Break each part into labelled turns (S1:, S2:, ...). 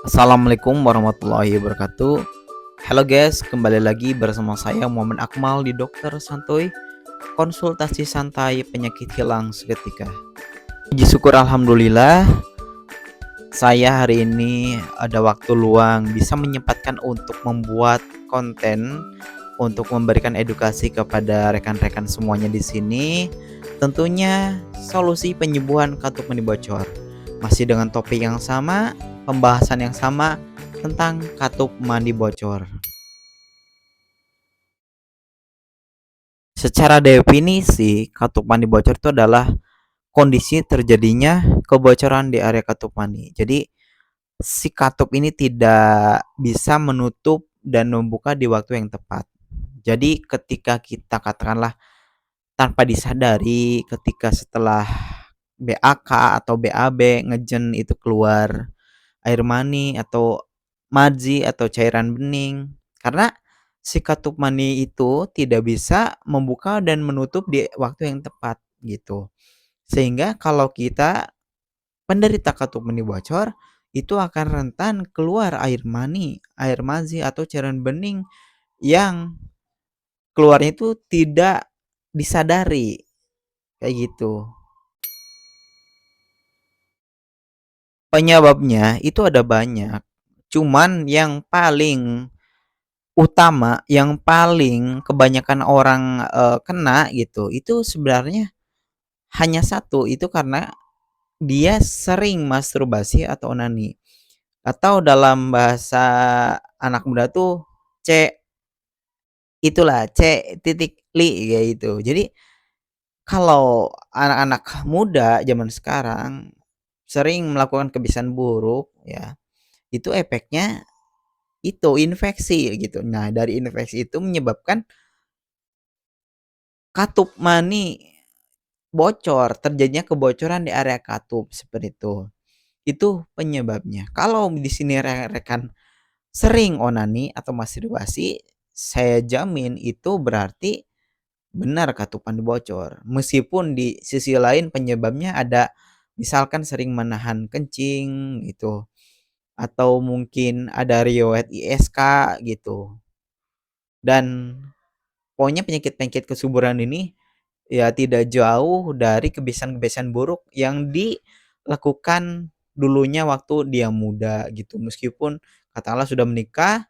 S1: Assalamualaikum warahmatullahi wabarakatuh. Halo guys, kembali lagi bersama saya Muhammad Akmal di Dokter Santuy, konsultasi santai penyakit hilang seketika. Puji syukur alhamdulillah, saya hari ini ada waktu luang bisa menyempatkan untuk membuat konten untuk memberikan edukasi kepada rekan-rekan semuanya di sini. Tentunya solusi penyembuhan katup mani bocor. Masih dengan topik yang sama, pembahasan yang sama tentang katup mandi bocor. Secara definisi, katup mandi bocor itu adalah kondisi terjadinya kebocoran di area katup mani. Jadi si katup ini tidak bisa menutup dan membuka di waktu yang tepat. Jadi ketika kita katakanlah tanpa disadari, ketika setelah BAK atau BAB ngejen itu keluar air mani atau mazi atau cairan bening, karena si katup mani itu tidak bisa membuka dan menutup di waktu yang tepat gitu. Sehingga kalau kita penderita katup mani bocor itu akan rentan keluar air mani, air mazi atau cairan bening yang keluarnya itu tidak disadari kayak gitu. Penyebabnya itu ada banyak. Cuman yang paling utama, yang paling kebanyakan orang kena gitu, itu sebenarnya hanya satu, itu karena dia sering masturbasi atau onani. Atau dalam bahasa anak muda tuh C itulah C titik li kayak gitu. Jadi kalau anak-anak muda zaman sekarang sering melakukan kebiasaan buruk ya, itu efeknya itu infeksi gitu. Nah, dari infeksi itu menyebabkan katup mani bocor, terjadinya kebocoran di area katup seperti itu. Itu penyebabnya. Kalau di sini rekan sering onani atau masturbasi, saya jamin itu berarti benar katupan bocor. Meskipun di sisi lain penyebabnya ada misalkan sering menahan kencing gitu atau mungkin ada riwayat ISK gitu. Dan pokoknya penyakit-penyakit kesuburan ini ya tidak jauh dari kebiasaan-kebiasaan buruk yang dilakukan dulunya waktu dia muda gitu. Meskipun katakanlah sudah menikah,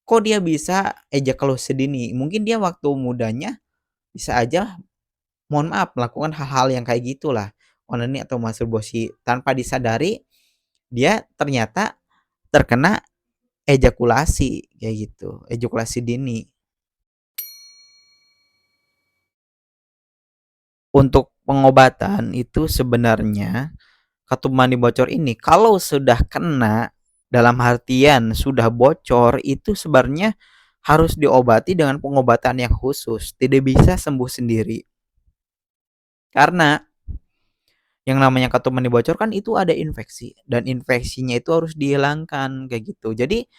S1: kok dia bisa ejakulasi dini? Mungkin dia waktu mudanya bisa aja mohon maaf melakukan hal-hal yang kayak gitulah, onani atau masturbasi tanpa disadari dia ternyata terkena ejakulasi kayak gitu, ejakulasi dini. Untuk pengobatan itu sebenarnya katup mani bocor ini kalau sudah kena dalam artian sudah bocor itu sebenarnya harus diobati dengan pengobatan yang khusus, tidak bisa sembuh sendiri. Karena yang namanya katup mani bocor kan itu ada infeksi dan infeksinya itu harus dihilangkan kayak gitu. Jadi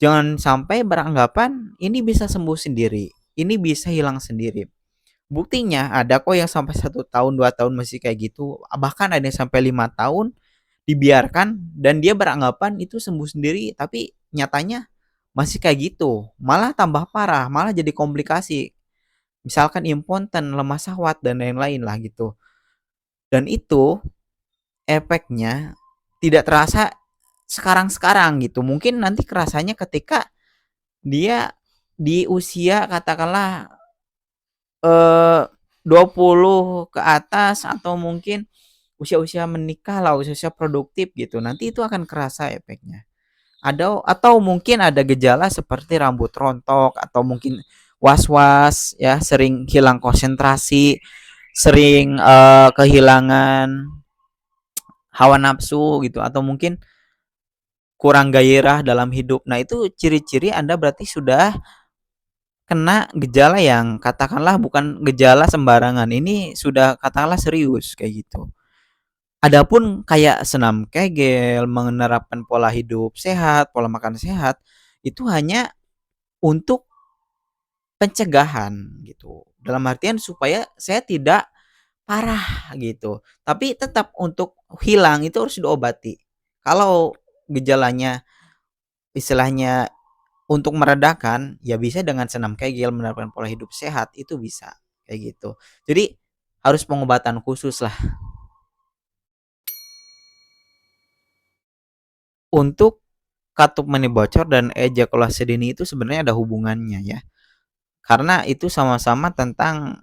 S1: jangan sampai beranggapan ini bisa sembuh sendiri, ini bisa hilang sendiri. Buktinya ada kok yang sampai 1 tahun 2 tahun masih kayak gitu, bahkan ada yang sampai 5 tahun dibiarkan dan dia beranggapan itu sembuh sendiri, tapi nyatanya masih kayak gitu, malah tambah parah, malah jadi komplikasi. Misalkan impoten, lemah syahwat dan lain-lain lah gitu. Dan itu efeknya tidak terasa sekarang-sekarang gitu. Mungkin nanti kerasanya ketika dia di usia katakanlah eh 20 ke atas atau mungkin usia-usia menikah lah, usia-usia produktif gitu. Nanti itu akan kerasa efeknya. Ada atau mungkin ada gejala seperti rambut rontok atau mungkin was-was ya, sering hilang konsentrasi, sering kehilangan hawa nafsu gitu atau mungkin kurang gairah dalam hidup. Nah, itu ciri-ciri Anda berarti sudah kena gejala yang katakanlah bukan gejala sembarangan. Ini sudah katakanlah serius kayak gitu. Adapun kayak senam kegel, menerapkan pola hidup sehat, pola makan sehat, itu hanya untuk pencegahan gitu. Dalam artian supaya saya tidak parah gitu. Tapi tetap untuk hilang itu harus diobati. Kalau gejalanya istilahnya untuk meredakan, ya bisa dengan senam kegel, menerapkan pola hidup sehat, itu bisa, kayak gitu. Jadi harus pengobatan khusus lah. Untuk katup mani bocor dan ejakulasi dini itu sebenarnya ada hubungannya ya. Karena itu sama-sama tentang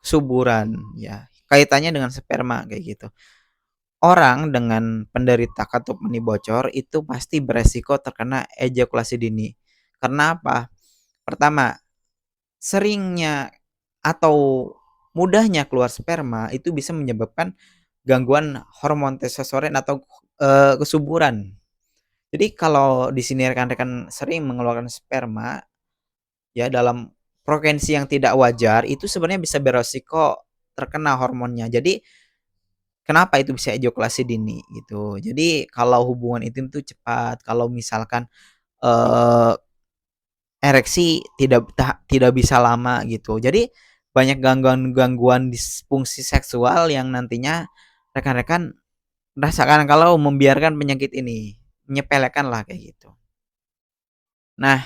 S1: kesuburan ya, kaitannya dengan sperma kayak gitu. Orang dengan penderita katup mani bocor itu pasti beresiko terkena ejakulasi dini. Karena apa? Pertama, seringnya atau mudahnya keluar sperma itu bisa menyebabkan gangguan hormon testosteron atau kesuburan. Jadi kalau di sini rekan-rekan sering mengeluarkan sperma ya dalam frekuensi yang tidak wajar, itu sebenarnya bisa beresiko terkena hormonnya. Jadi kenapa itu bisa ejakulasi dini gitu. Jadi kalau hubungan intim itu cepat, kalau misalkan eee, ereksi tidak bisa lama gitu. Jadi banyak gangguan-gangguan disfungsi seksual yang nantinya rekan-rekan rasakan kalau membiarkan penyakit ini, menyepelekanlah kayak gitu. Nah,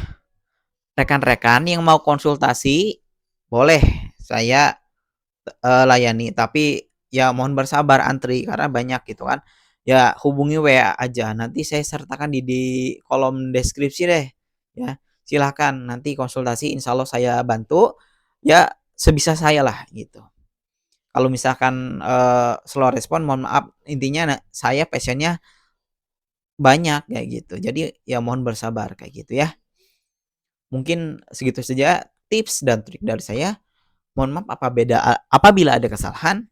S1: rekan-rekan yang mau konsultasi boleh saya layani, tapi ya mohon bersabar antri karena banyak gitu kan. Ya hubungi WA aja, nanti saya sertakan di kolom deskripsi deh, ya. Silahkan nanti konsultasi insya Allah saya bantu, ya sebisa saya lah gitu. Kalau misalkan, slow respon mohon maaf, intinya saya passion-nya banyak kayak gitu. Jadi ya mohon bersabar kayak gitu ya. Mungkin segitu saja tips dan trik dari saya. Mohon maaf apabila ada kesalahan.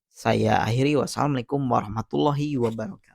S1: Saya akhiri, wassalamualaikum warahmatullahi wabarakatuh.